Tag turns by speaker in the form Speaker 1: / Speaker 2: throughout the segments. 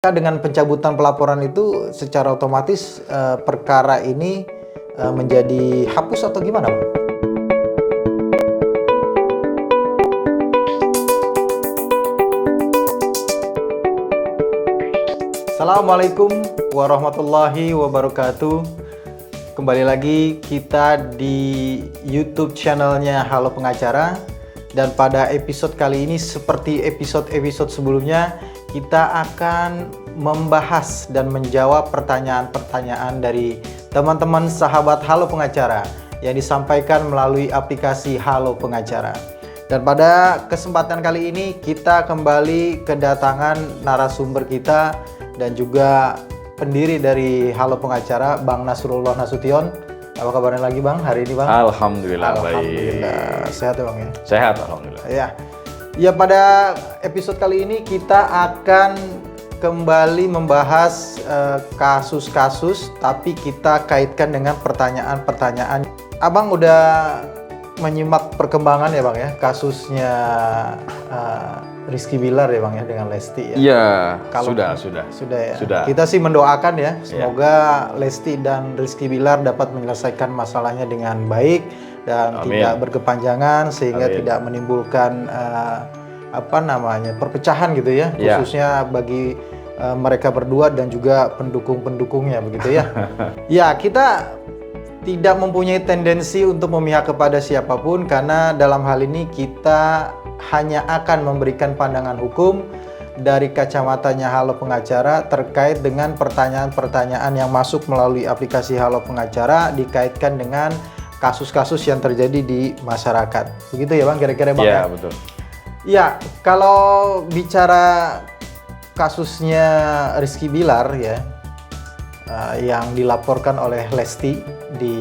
Speaker 1: Dengan pencabutan pelaporan itu secara otomatis perkara ini menjadi hapus atau gimana, Bang? Assalamualaikum warahmatullahi wabarakatuh. Kembali lagi kita di YouTube channelnya Halo Pengacara. Dan pada episode kali ini seperti episode-episode sebelumnya, kita akan membahas dan menjawab pertanyaan-pertanyaan dari teman-teman sahabat Halo Pengacara yang disampaikan melalui aplikasi Halo Pengacara. Dan pada kesempatan kali ini kita kembali kedatangan narasumber kita dan juga pendiri dari Halo Pengacara, Bang Nasrullah Nasution. Apa kabarnya lagi, Bang, hari ini, Bang?
Speaker 2: Alhamdulillah,
Speaker 1: Alhamdulillah.
Speaker 2: baik.
Speaker 1: Sehat ya, Bang, ya?
Speaker 2: Sehat, alhamdulillah.
Speaker 1: Ya, pada episode kali ini kita akan kembali membahas kasus-kasus, tapi kita kaitkan dengan pertanyaan-pertanyaan. Abang udah menyimak perkembangan ya, Bang, ya, kasusnya Rizky Bilar ya, Bang, ya, dengan Lesti ya?
Speaker 2: Iya, sudah
Speaker 1: ya.
Speaker 2: Sudah.
Speaker 1: Kita sih mendoakan ya, semoga Lesti dan Rizky Bilar dapat menyelesaikan masalahnya dengan baik dan
Speaker 2: Amin.
Speaker 1: tidak berkepanjangan sehingga
Speaker 2: Amin.
Speaker 1: tidak menimbulkan perpecahan gitu ya, khususnya bagi mereka berdua dan juga pendukung-pendukungnya begitu ya. Ya, kita tidak mempunyai tendensi untuk memihak kepada siapapun karena dalam hal ini kita hanya akan memberikan pandangan hukum dari kacamatanya Halo Pengacara terkait dengan pertanyaan-pertanyaan yang masuk melalui aplikasi Halo Pengacara dikaitkan dengan kasus-kasus yang terjadi di masyarakat. Begitu ya, Bang, kira-kira, Bang?
Speaker 2: Iya, betul.
Speaker 1: Ya, kalau bicara kasusnya Rizky Bilar ya, yang dilaporkan oleh Lesti di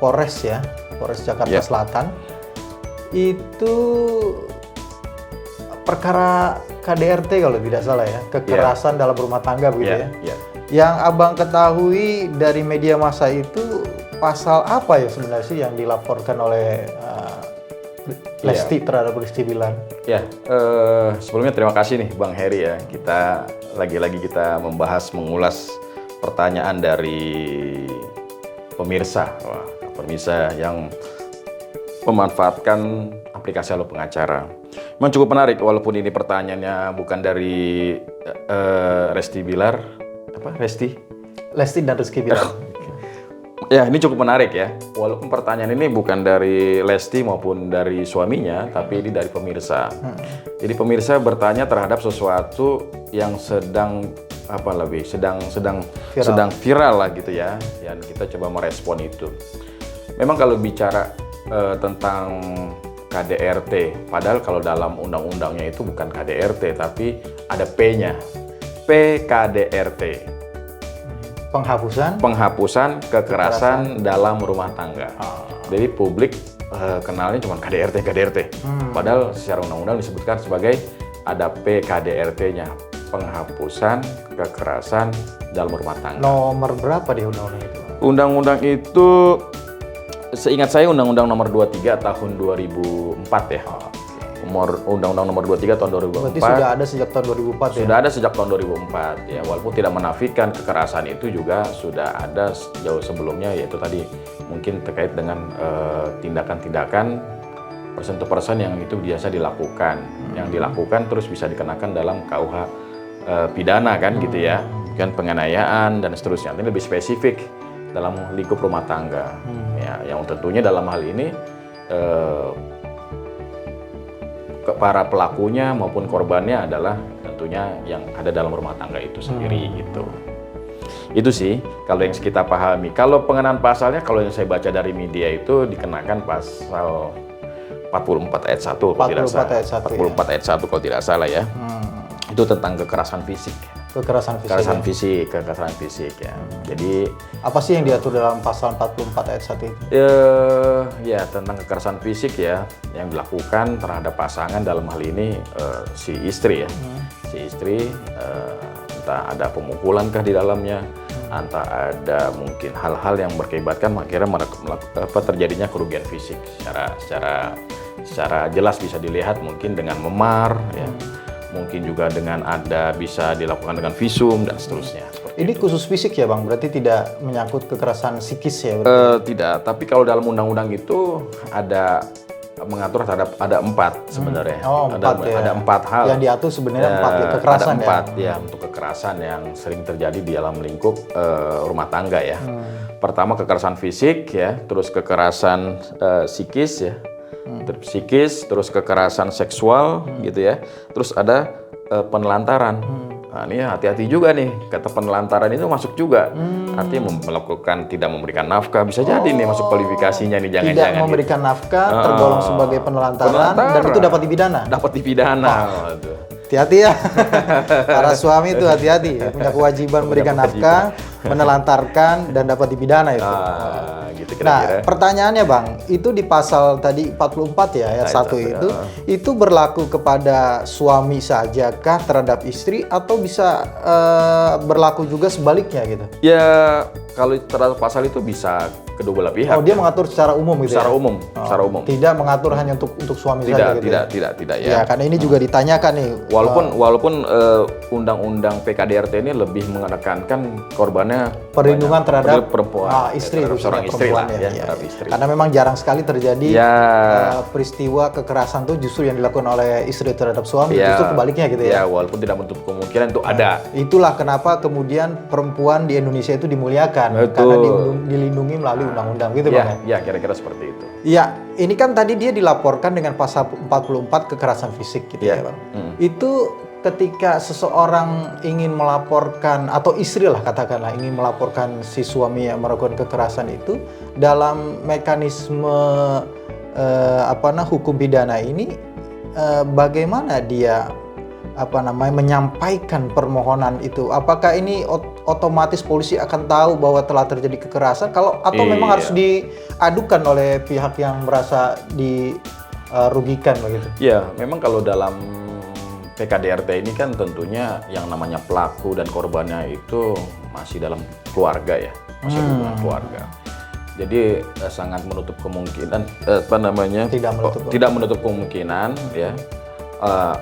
Speaker 1: Polres ya, Polres Jakarta Selatan, itu perkara KDRT kalau tidak salah ya, kekerasan dalam rumah tangga begitu ya. Yang Abang ketahui dari media massa itu pasal apa ya sebenarnya sih yang dilaporkan oleh Lesti terhadap Rizky Bilar? Ya,
Speaker 2: sebelumnya terima kasih nih Bang Heri ya. Kita lagi-lagi membahas, mengulas pertanyaan dari pemirsa yang memanfaatkan aplikasi Halo Pengacara. Memang cukup menarik walaupun ini pertanyaannya bukan dari Lesti Bilar, Lesti
Speaker 1: dan Rizky Bilar.
Speaker 2: Ya, ini cukup menarik ya. Walaupun pertanyaan ini bukan dari Lesti maupun dari suaminya, tapi ini dari pemirsa. Jadi pemirsa bertanya terhadap sesuatu yang sedang viral lah gitu ya. Dan kita coba merespon itu. Memang kalau bicara tentang KDRT, padahal kalau dalam undang-undangnya itu bukan KDRT, tapi ada P-nya, PKDRT. Penghapusan kekerasan dalam rumah tangga. Jadi publik kenalnya cuma KDRT. Padahal secara undang-undang disebutkan sebagai ada PKDRT-nya, penghapusan kekerasan dalam rumah tangga.
Speaker 1: Nomor berapa di undang-undang itu?
Speaker 2: Undang-undang itu seingat saya Undang-Undang Nomor 23 tahun 2004 ya. Undang-Undang Nomor 23 tahun 2004.
Speaker 1: Berarti sudah ada sejak tahun 2004 ya?
Speaker 2: Sudah ada sejak tahun 2004 ya. Walaupun tidak menafikan kekerasan itu juga sudah ada jauh sebelumnya, yaitu tadi mungkin terkait dengan tindakan-tindakan person to person yang itu biasa dilakukan. Yang dilakukan terus bisa dikenakan dalam KUH pidana kan gitu ya. Kan penganiayaan dan seterusnya. Ini lebih spesifik dalam lingkup rumah tangga. Ya, yang tentunya dalam hal ini para pelakunya maupun korbannya adalah tentunya yang ada dalam rumah tangga itu sendiri gitu. Itu sih kalau yang kita pahami. Kalau pengenaan pasalnya, kalau yang saya baca dari media itu dikenakan pasal 44 ayat 1 kalau tidak salah. 44 ayat 1 kalau tidak salah ya. Itu tentang kekerasan fisik. Kekerasan fisik ya. Jadi
Speaker 1: apa sih yang diatur dalam pasal 44 ayat 1 itu?
Speaker 2: Ya, tentang kekerasan fisik ya yang dilakukan terhadap pasangan, dalam hal ini si istri ya. Si istri entah ada pemukulan kah di dalamnya, entah ada mungkin hal-hal yang berkaibatkan akhirnya terjadinya kerugian fisik secara jelas bisa dilihat mungkin dengan memar ya. mungkin juga dengan ada bisa dilakukan dengan visum dan seterusnya.
Speaker 1: Ini khusus fisik ya Bang, berarti tidak menyangkut kekerasan psikis ya?
Speaker 2: Tidak, tapi kalau dalam undang-undang itu ada mengatur terhadap ada 4 sebenarnya. Ada 4 hal
Speaker 1: yang diatur sebenarnya 4 ya, kekerasan
Speaker 2: ada 4 ya untuk kekerasan yang sering terjadi di dalam lingkup rumah tangga ya. Pertama kekerasan fisik ya, terus kekerasan psikis ya, terus kekerasan seksual gitu ya, terus ada penelantaran. Nah, ini hati-hati juga nih, kata penelantaran itu masuk juga. Artinya melakukan tidak memberikan nafkah, bisa jadi nih masuk kualifikasinya nih, jangan-jangan.
Speaker 1: Tidak memberikan nafkah, tergolong sebagai penelantaran, dan itu dapat dipidana.
Speaker 2: Dapat dipidana.
Speaker 1: Hati-hati ya, para suami itu hati-hati, punya kewajiban memberikan nafkah, menelantarkan, dan dapat dipidana itu.
Speaker 2: Gitu kira-kira.
Speaker 1: Nah, pertanyaannya Bang, itu di pasal tadi 44 ya, ayat 1 itu berlaku kepada suami saja kah terhadap istri atau bisa berlaku juga sebaliknya gitu?
Speaker 2: Ya, kalau terhadap pasal itu bisa kedua belah pihak.
Speaker 1: Oh, dia mengatur secara umum gitu
Speaker 2: secara
Speaker 1: ya?
Speaker 2: umum, secara umum.
Speaker 1: Tidak mengatur hanya untuk suami saja gitu.
Speaker 2: Tidak ya.
Speaker 1: Ya, karena ini juga ditanyakan nih.
Speaker 2: Walaupun undang-undang PKDRT ini lebih menekankan korbannya
Speaker 1: perlindungan terhadap
Speaker 2: perempuan,
Speaker 1: istri,
Speaker 2: seorang istri lah ya,
Speaker 1: istri. Karena memang jarang sekali terjadi peristiwa kekerasan tuh justru yang dilakukan oleh istri terhadap suami, justru kebaliknya gitu ya.
Speaker 2: Ya, walaupun tidak menutup kemungkinan itu ada.
Speaker 1: Itulah kenapa kemudian perempuan di Indonesia itu dimuliakan.
Speaker 2: Betul.
Speaker 1: Karena dilindungi melalui undang-undang gitu Bang.
Speaker 2: Ya, kira-kira seperti itu.
Speaker 1: Ya, ini kan tadi dia dilaporkan dengan pasal 44 kekerasan fisik gitu ya Bang. Itu ketika seseorang ingin melaporkan, atau istri lah katakanlah, ingin melaporkan si suami yang melakukan kekerasan itu, dalam mekanisme hukum pidana ini, bagaimana dia menyampaikan permohonan itu? Apakah ini otomatis polisi akan tahu bahwa telah terjadi kekerasan atau memang harus diadukan oleh pihak yang merasa dirugikan begitu?
Speaker 2: Ya, memang kalau dalam PKDRT ini kan tentunya yang namanya pelaku dan korbannya itu masih dalam keluarga ya, masih hubungan keluarga. Jadi sangat menutup kemungkinan tidak menutup kemungkinan ya.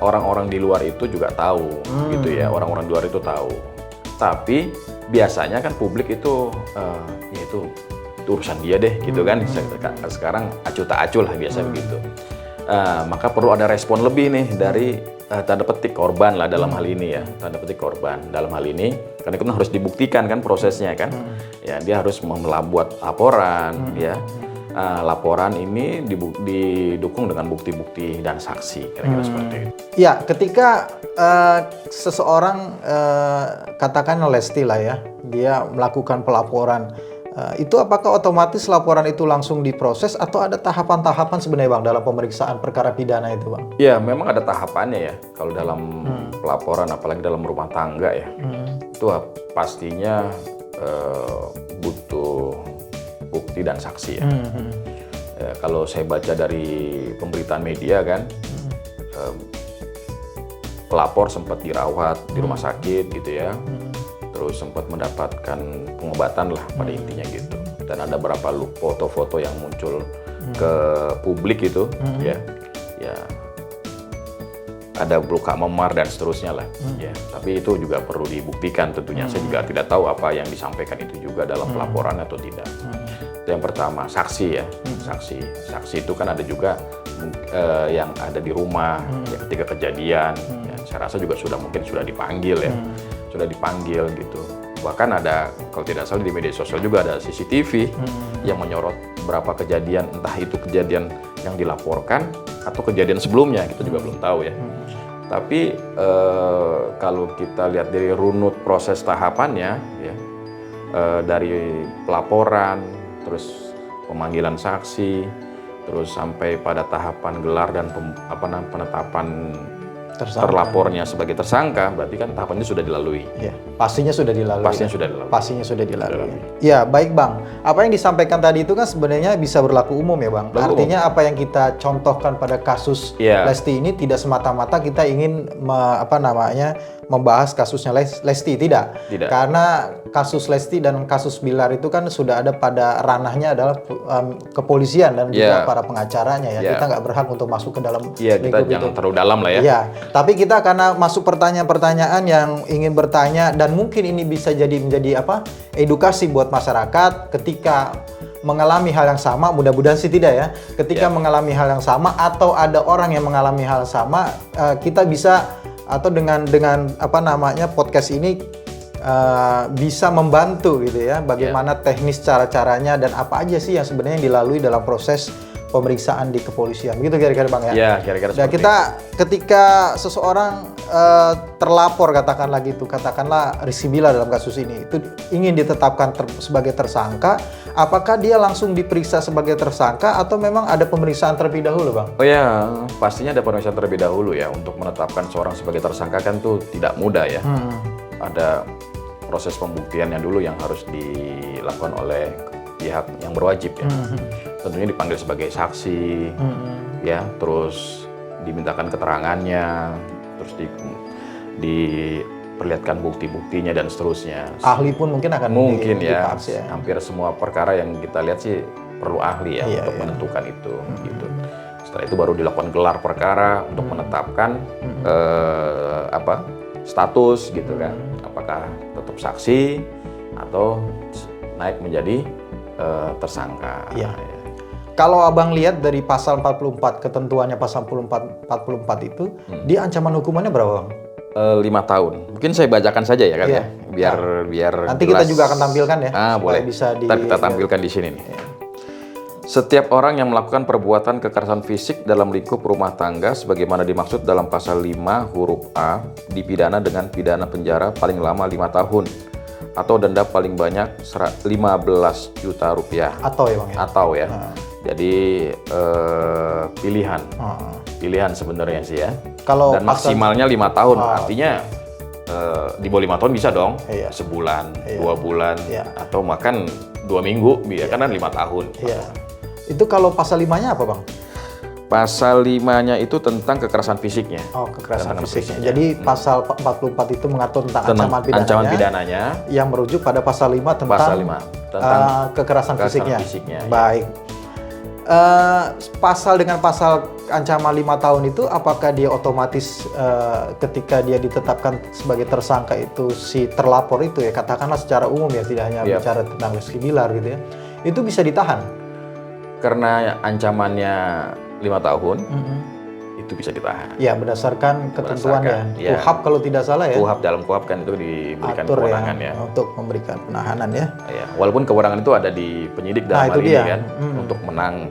Speaker 2: Orang-orang di luar itu juga tahu gitu ya, orang-orang di luar itu tahu. Tapi biasanya kan publik itu itu urusan dia deh gitu kan. Sekarang acuh tak acuh lah biasa begitu. Maka perlu ada respon lebih nih dari tanda petik korban lah dalam hal ini ya, tanda petik korban dalam hal ini, karena itu harus dibuktikan kan prosesnya kan. Ya, dia harus membuat laporan ya. Laporan ini didukung dengan bukti-bukti dan saksi, kira-kira seperti itu.
Speaker 1: Ya, ketika seseorang katakan Lesti lah ya, dia melakukan pelaporan, itu apakah otomatis laporan itu langsung diproses atau ada tahapan-tahapan sebenarnya Bang dalam pemeriksaan perkara pidana itu Bang?
Speaker 2: Ya, memang ada tahapannya ya. Kalau dalam pelaporan, apalagi dalam rumah tangga ya, itu pastinya butuh bukti dan saksi ya. Ya, kalau saya baca dari pemberitaan media kan, pelapor sempat dirawat di rumah sakit gitu ya, terus sempat mendapatkan pengobatan lah pada intinya gitu. Dan ada beberapa foto-foto yang muncul ke publik itu, ya ada luka memar dan seterusnya lah. Ya, tapi itu juga perlu dibuktikan tentunya. Saya juga tidak tahu apa yang disampaikan itu juga dalam pelaporan atau tidak. Itu yang pertama, saksi ya. Saksi itu kan ada juga yang ada di rumah ya, ketika kejadian. Ya, saya rasa juga mungkin sudah dipanggil ya. Sudah dipanggil gitu. Bahkan ada, kalau tidak salah di media sosial juga ada CCTV yang menyorot beberapa kejadian, entah itu kejadian yang dilaporkan atau kejadian sebelumnya, kita juga belum tahu ya. Tapi kalau kita lihat dari runut proses tahapannya ya, dari pelaporan, terus pemanggilan saksi, terus sampai pada tahapan gelar dan penetapan terlapornya sebagai tersangka, berarti kan tahapannya sudah dilalui.
Speaker 1: Ya, pastinya sudah dilalui.
Speaker 2: Pastinya sudah dilalui.
Speaker 1: Ya, baik Bang. Apa yang disampaikan tadi itu kan sebenarnya bisa berlaku umum ya Bang. Artinya apa yang kita contohkan pada kasus Lesti ini tidak semata-mata kita ingin membahas kasusnya Lesti, tidak. Karena kasus Lesti dan kasus Bilar itu kan sudah ada pada ranahnya adalah kepolisian dan juga para pengacaranya ya. Kita nggak berhak untuk masuk ke dalam
Speaker 2: kita jangan terlalu dalam lah ya.
Speaker 1: Tapi kita karena masuk pertanyaan-pertanyaan yang ingin bertanya dan mungkin ini bisa menjadi edukasi buat masyarakat ketika mengalami hal yang sama, mudah-mudahan sih tidak ya. Ketika mengalami hal yang sama atau ada orang yang mengalami hal yang sama, kita bisa atau dengan podcast ini bisa membantu gitu ya. Bagaimana teknis cara-caranya dan apa aja sih yang sebenarnya dilalui dalam proses pemeriksaan di kepolisian, gitu kira-kira Bang ya?
Speaker 2: Ya, kira-kira
Speaker 1: Dan
Speaker 2: seperti
Speaker 1: kita ketika seseorang terlapor katakanlah Rizky Bilar dalam kasus ini, itu ingin ditetapkan sebagai tersangka, apakah dia langsung diperiksa sebagai tersangka atau memang ada pemeriksaan terlebih dahulu Bang?
Speaker 2: Oh ya, pastinya ada pemeriksaan terlebih dahulu ya. Untuk menetapkan seorang sebagai tersangka kan tuh tidak mudah ya. Ada proses pembuktiannya dulu yang harus dilakukan oleh pihak yang berwajib ya. Tentunya dipanggil sebagai saksi, ya, terus dimintakan keterangannya, terus diperlihatkan bukti-buktinya dan seterusnya.
Speaker 1: Ahli pun mungkin akan
Speaker 2: ya. Hampir semua perkara yang kita lihat sih perlu ahli ya untuk menentukan itu. Gitu. Setelah itu baru dilakukan gelar perkara untuk menetapkan status gitu kan, apakah tetap saksi atau naik menjadi tersangka.
Speaker 1: Ya. Kalau Abang lihat dari pasal 44, ketentuannya pasal 44 itu, dia ancaman hukumannya berapa Bang?
Speaker 2: 5 tahun. Mungkin saya bacakan saja ya kan ya, biar
Speaker 1: nanti
Speaker 2: jelas.
Speaker 1: kita juga akan tampilkan ya,
Speaker 2: boleh.
Speaker 1: Bisa
Speaker 2: Ntar kita tampilkan di sini nih. Setiap orang yang melakukan perbuatan kekerasan fisik dalam lingkup rumah tangga sebagaimana dimaksud dalam pasal 5 huruf A dipidana dengan pidana penjara paling lama 5 tahun atau denda paling banyak 15 juta rupiah.
Speaker 1: Atau ya Bang ya?
Speaker 2: Atau ya. Jadi pilihan sebenarnya sih ya.
Speaker 1: Kalau
Speaker 2: dan maksimalnya 5 tahun, artinya di bawah 5 tahun bisa dong, sebulan, 2 bulan, atau makan 2 minggu, karena 5 tahun.
Speaker 1: Itu kalau pasal 5-nya apa Bang?
Speaker 2: Pasal 5-nya itu tentang kekerasan fisiknya.
Speaker 1: Oh, kekerasan fisiknya. Jadi pasal 44 itu mengatur tentang ancaman pidananya yang merujuk pada pasal 5 tentang kekerasan fisiknya. Baik. Pasal dengan pasal ancaman 5 tahun itu apakah dia otomatis ketika dia ditetapkan sebagai tersangka itu si terlapor itu ya, katakanlah secara umum ya, tidak hanya bicara tentang Rizky Bilar gitu ya, itu bisa ditahan?
Speaker 2: Karena ancamannya 5 tahun, itu bisa ditahan.
Speaker 1: Ya, berdasarkan ketentuannya. KUHAP kalau tidak salah ya.
Speaker 2: KUHAP, dalam KUHAP kan itu diberikan kewenangan ya.
Speaker 1: Untuk memberikan penahanan ya.
Speaker 2: Walaupun kewenangan itu ada di penyidik dalam hal ini kan, untuk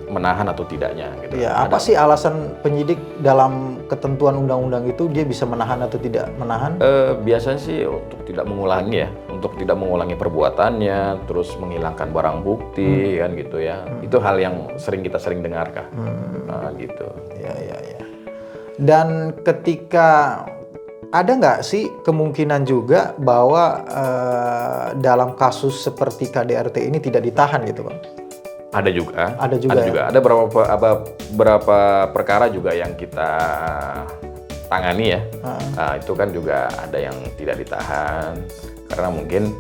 Speaker 2: menahan atau tidaknya. Gitu.
Speaker 1: Ya, apa sih alasan penyidik dalam ketentuan undang-undang itu dia bisa menahan atau tidak menahan?
Speaker 2: Biasanya sih untuk tidak mengulangi ya, untuk tidak mengulangi perbuatannya, terus menghilangkan barang bukti kan gitu ya. Itu hal yang kita sering dengarkan. Gitu.
Speaker 1: Ya. Dan ketika ada nggak sih kemungkinan juga bahwa dalam kasus seperti KDRT ini tidak ditahan gitu Bang?
Speaker 2: Ada juga.
Speaker 1: Ya?
Speaker 2: Ada beberapa perkara juga yang kita tangani ya. Itu kan juga ada yang tidak ditahan karena mungkin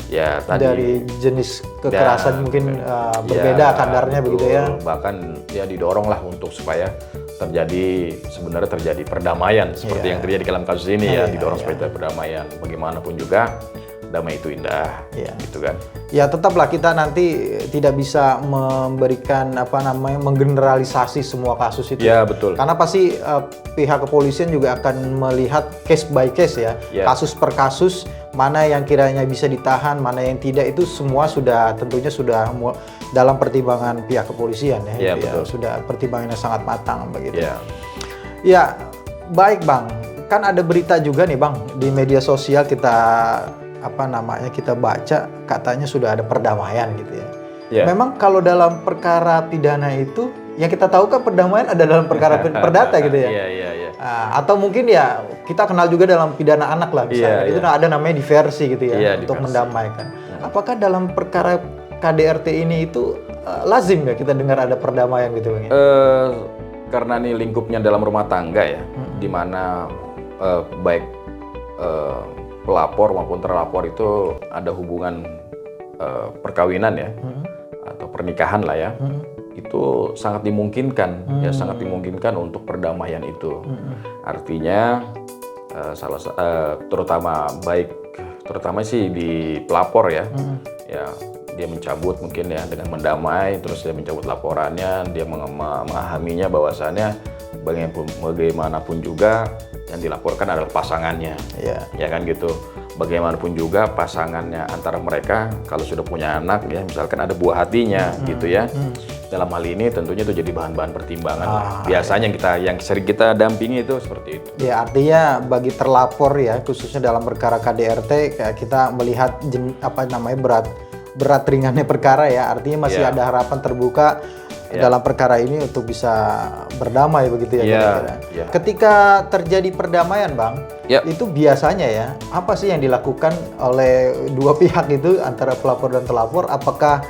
Speaker 2: ya tadi
Speaker 1: dari jenis kekerasan mungkin berbeda kadarnya begitu ya.
Speaker 2: Bahkan ya didorong lah untuk supaya sebenarnya terjadi perdamaian seperti yang terjadi dalam kasus ini didorong supaya terjadi perdamaian. Bagaimanapun juga damai itu indah, gitu kan.
Speaker 1: Ya tetaplah kita nanti tidak bisa memberikan menggeneralisasi semua kasus itu.
Speaker 2: Ya betul.
Speaker 1: Karena pasti pihak kepolisian juga akan melihat case by case ya, kasus per kasus, mana yang kiranya bisa ditahan, mana yang tidak, itu semua tentunya sudah dalam pertimbangan pihak kepolisian ya.
Speaker 2: Betul.
Speaker 1: Sudah pertimbangannya sangat matang begitu.
Speaker 2: Ya,
Speaker 1: baik Bang. Kan ada berita juga nih Bang di media sosial kita baca katanya sudah ada perdamaian gitu ya. Memang kalau dalam perkara pidana itu yang kita tahu kan perdamaian ada dalam perkara perdata gitu ya. Atau mungkin ya kita kenal juga dalam pidana anak lah misalnya. Itu ada namanya diversi gitu ya, untuk mendamaikan. Apakah dalam perkara KDRT ini itu lazim ya kita dengar ada perdamaian gitu Bang?
Speaker 2: Karena ini lingkupnya dalam rumah tangga ya, di mana baik pelapor maupun terlapor itu ada hubungan perkawinan ya, atau pernikahan lah ya. itu sangat dimungkinkan, ya sangat dimungkinkan untuk perdamaian itu. Artinya terutama sih di pelapor ya, ya dia mencabut mungkin ya dengan mendamai, terus dia mencabut laporannya, dia memahaminya bahwasannya bagaimanapun juga yang dilaporkan adalah pasangannya, ya kan gitu. Bagaimanapun juga pasangannya antara mereka kalau sudah punya anak ya, misalkan ada buah hatinya gitu ya. Dalam hal ini tentunya itu jadi bahan-bahan pertimbangan lah. Biasanya yang sering kita dampingi itu seperti itu.
Speaker 1: Ya, artinya bagi terlapor ya, khususnya dalam perkara KDRT kita melihat berat ringannya perkara ya. Artinya masih ada harapan terbuka dalam perkara ini untuk bisa berdamai begitu ya kira-kira. Ketika terjadi perdamaian, Bang, itu biasanya ya apa sih yang dilakukan oleh dua pihak itu antara pelapor dan terlapor? Apakah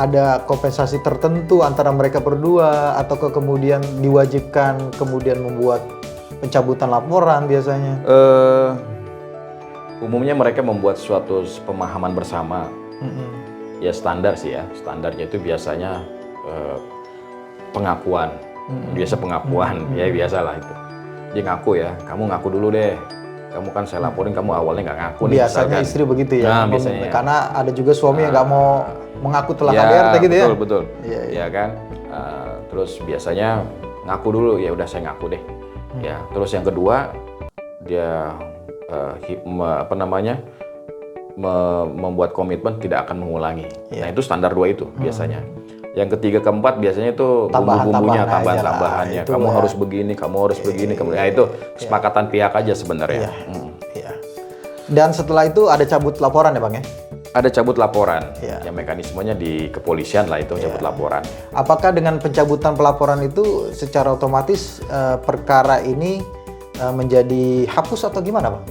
Speaker 1: ada kompensasi tertentu antara mereka berdua atau kemudian diwajibkan kemudian membuat pencabutan laporan biasanya?
Speaker 2: Umumnya mereka membuat suatu pemahaman bersama. Ya standar sih ya, standarnya itu biasanya pengakuan, ya biasalah itu. Dia ngaku ya, kamu ngaku dulu deh. Kamu kan saya laporin, kamu awalnya nggak ngaku nih.
Speaker 1: Biasanya misalkan istri begitu ya,
Speaker 2: biasanya.
Speaker 1: Karena ada juga suami yang nggak mau mengaku telah KDRT gitu ya.
Speaker 2: Betul. Ya kan. Terus biasanya ngaku dulu, ya udah saya ngaku deh. Ya, terus yang kedua dia membuat komitmen tidak akan mengulangi. Nah itu standar 2 itu biasanya. Yang ketiga keempat biasanya itu bumbu-bumbunya, tambahan-tambahannya. Kamu harus begini, kamu harus begini. Nah itu kesepakatan pihak aja sebenarnya.
Speaker 1: Dan setelah itu ada cabut laporan ya Bang ya?
Speaker 2: Ada cabut laporan. Ya mekanismenya di kepolisian lah itu cabut laporan.
Speaker 1: Apakah dengan pencabutan pelaporan itu secara otomatis perkara ini menjadi hapus atau gimana Bang?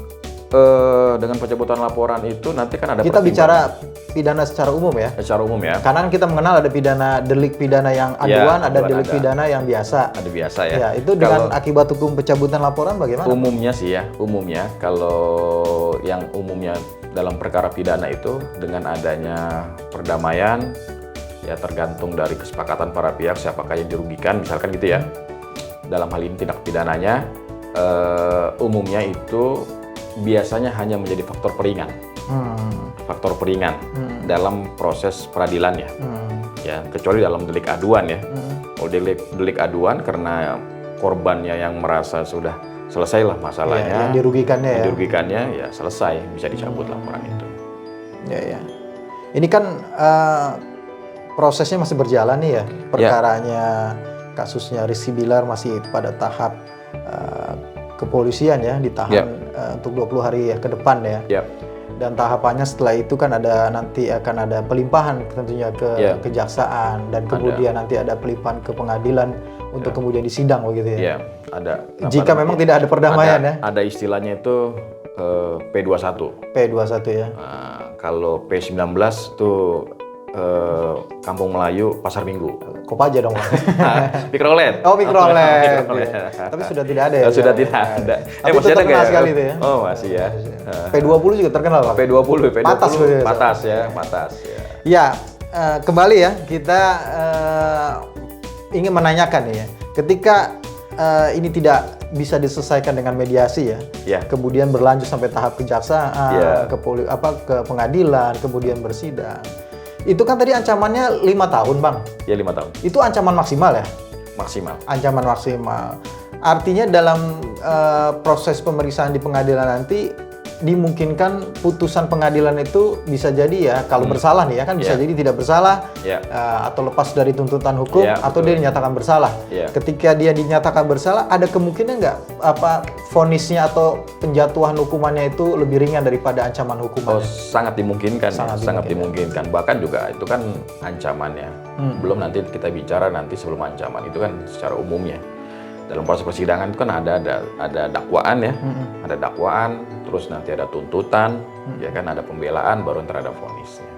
Speaker 2: Dengan pencabutan laporan itu nanti kan ada
Speaker 1: kita bicara pidana secara umum ya.
Speaker 2: Secara umum ya.
Speaker 1: Karena kita mengenal ada delik pidana yang aduan, ada delik pidana yang biasa.
Speaker 2: Ada biasa ya.
Speaker 1: Ya, itu dengan akibat hukum pencabutan laporan bagaimana?
Speaker 2: Umumnya sih ya, kalau yang umumnya dalam perkara pidana itu dengan adanya perdamaian ya tergantung dari kesepakatan para pihak siapakah yang dirugikan misalkan gitu ya. Dalam hal ini tindak pidananya umumnya itu biasanya hanya menjadi faktor peringan, dalam proses peradilannya, ya kecuali dalam delik aduan ya. Kalau delik aduan karena korbannya yang merasa sudah selesai lah masalahnya,
Speaker 1: yang dirugikannya,
Speaker 2: ya selesai bisa dicabut laporan itu.
Speaker 1: Ya. Ini kan prosesnya masih berjalan nih ya, perkaranya kasusnya Rizky Bilar masih pada tahap kepolisian ya, ditahan untuk 20 hari ya ke depan ya. Dan tahapannya setelah itu kan nanti akan ada pelimpahan tentunya ke kejaksaan dan kemudian nanti ada pelimpahan ke pengadilan untuk kemudian disidang begitu ya.
Speaker 2: Ada.
Speaker 1: Jika memang tidak ada perdamaian ya.
Speaker 2: Ada istilahnya itu P21.
Speaker 1: P21 ya.
Speaker 2: Kalau P19 tuh Kampung Melayu Pasar Minggu.
Speaker 1: Kopaja dong.
Speaker 2: Mikrolet.
Speaker 1: Oh mikrolet. Tapi sudah tidak ada ya.
Speaker 2: Sudah tidak ada.
Speaker 1: Tapi masih ada nggak sekali itu ya.
Speaker 2: Oh masih ya.
Speaker 1: P20 juga terkenal Pak.
Speaker 2: P20
Speaker 1: patas
Speaker 2: ya.
Speaker 1: Ya kembali ya kita ingin menanyakan nih ya. Ketika ini tidak bisa diselesaikan dengan mediasi ya. Kemudian berlanjut sampai tahap kejaksaan, ke pengadilan, kemudian bersidang. Itu kan tadi ancamannya 5 tahun, Bang.
Speaker 2: Ya, 5 tahun.
Speaker 1: Itu ancaman maksimal ya?
Speaker 2: Maksimal.
Speaker 1: Ancaman maksimal. Artinya dalam proses pemeriksaan di pengadilan nanti dimungkinkan putusan pengadilan itu bisa jadi ya kalau bersalah nih ya kan bisa jadi tidak bersalah atau lepas dari tuntutan hukum atau dia dinyatakan bersalah. Ketika dia dinyatakan bersalah ada kemungkinan nggak vonisnya atau penjatuhan hukumannya itu lebih ringan daripada ancaman hukumannya?
Speaker 2: Sangat dimungkinkan. Sangat dimungkinkan. Bahkan juga itu kan ancamannya. Belum nanti kita bicara nanti sebelum ancaman itu kan secara umumnya. Dalam proses persidangan itu kan ada dakwaan ya, ada dakwaan, terus nanti ada tuntutan, ya kan ada pembelaan, baru ntar ada vonisnya.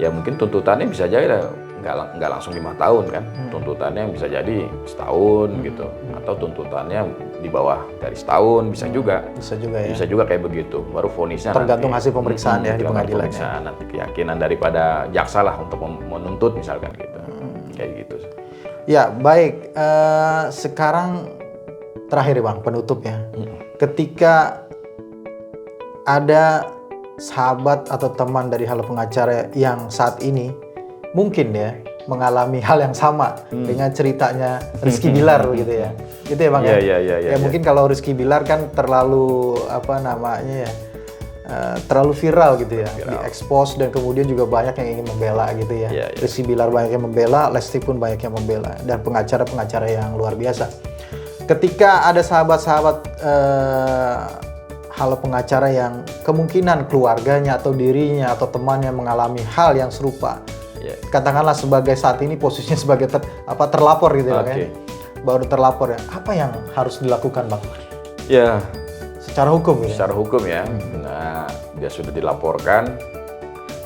Speaker 2: Ya mungkin tuntutannya bisa jadi nggak langsung 5 tahun kan, tuntutannya bisa jadi setahun gitu, atau tuntutannya di bawah dari setahun bisa juga. Bisa juga kayak begitu, baru vonisnya
Speaker 1: tergantung hasil pemeriksaan ya di pengadilan.
Speaker 2: Nanti keyakinan daripada jaksa lah untuk menuntut misalkan gitu. kayak gitu.
Speaker 1: Ya, baik. Sekarang terakhir Bang, penutupnya. Ketika ada sahabat atau teman dari Halo Pengacara yang saat ini mungkin ya mengalami hal yang sama dengan ceritanya Rizky Bilar gitu ya. Gitu ya Bang ya?
Speaker 2: Iya.
Speaker 1: Mungkin kalau Rizky Bilar kan terlalu terlalu viral gitu ya, diekspos dan kemudian juga banyak yang ingin membela gitu ya. Rizky Bilar banyak yang membela, Lesti pun banyak yang membela, dan pengacara-pengacara yang luar biasa. Ketika ada sahabat-sahabat Halo Pengacara yang kemungkinan keluarganya atau dirinya atau temannya mengalami hal yang serupa, katakanlah sebagai saat ini posisinya sebagai terlapor gitu ya, kan? Baru terlapor ya, apa yang harus dilakukan Bang?
Speaker 2: Ya,
Speaker 1: secara hukum ya?
Speaker 2: Secara hukum ya, nah dia sudah dilaporkan,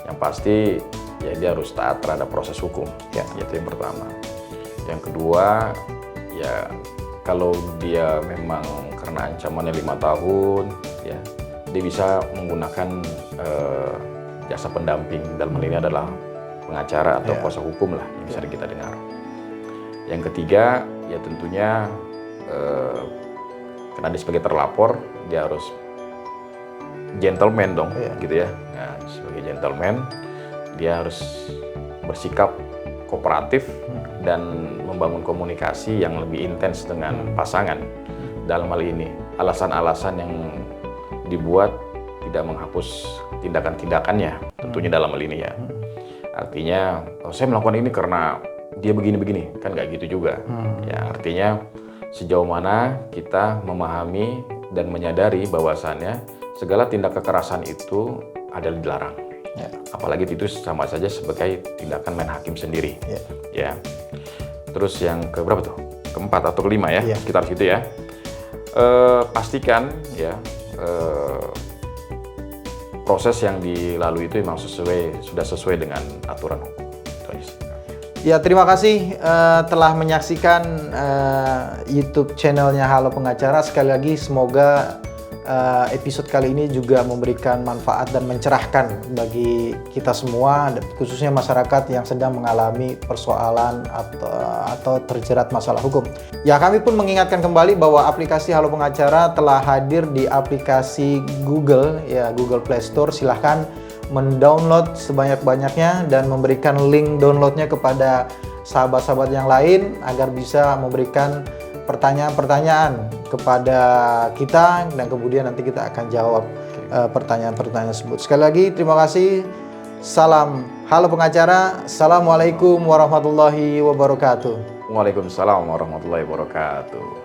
Speaker 2: yang pasti ya dia harus taat terhadap proses hukum, itu yang pertama. Yang kedua, ya kalau dia memang karena ancamannya 5 tahun, ya dia bisa menggunakan jasa pendamping, dalam hal ini adalah pengacara atau kuasa hukum lah yang bisa kita dengar. Yang ketiga, ya tentunya karena dia sebagai terlapor, dia harus gentleman dong, gitu ya. Nah, sebagai gentleman, dia harus bersikap kooperatif dan membangun komunikasi yang lebih intens dengan pasangan. Dalam hal ini, alasan-alasan yang dibuat tidak menghapus tindakan-tindakannya, tentunya dalam hal ini ya. Artinya, saya melakukan ini karena dia begini-begini, kan nggak gitu juga. Ya, artinya sejauh mana kita memahami dan menyadari bahwasannya segala tindak kekerasan itu adalah dilarang. Apalagi itu sama saja sebagai tindakan main hakim sendiri. Ya. Terus yang keberapa tuh? Keempat atau kelima ya, sekitar situ ya. Pastikan ya proses yang dilalui itu memang sudah sesuai dengan aturan hukum.
Speaker 1: Ya, terima kasih telah menyaksikan YouTube channelnya Halo Pengacara. Sekali lagi semoga episode kali ini juga memberikan manfaat dan mencerahkan bagi kita semua, khususnya masyarakat yang sedang mengalami persoalan atau terjerat masalah hukum. Ya, kami pun mengingatkan kembali bahwa aplikasi Halo Pengacara telah hadir di aplikasi Google, ya Google Play Store. Silahkan mendownload sebanyak-banyaknya dan memberikan link downloadnya kepada sahabat-sahabat yang lain agar bisa memberikan pertanyaan-pertanyaan kepada kita, dan kemudian nanti kita akan jawab pertanyaan-pertanyaan tersebut. Sekali lagi terima kasih. Salam Halo Pengacara. Assalamualaikum warahmatullahi wabarakatuh.
Speaker 2: Waalaikumsalam warahmatullahi wabarakatuh.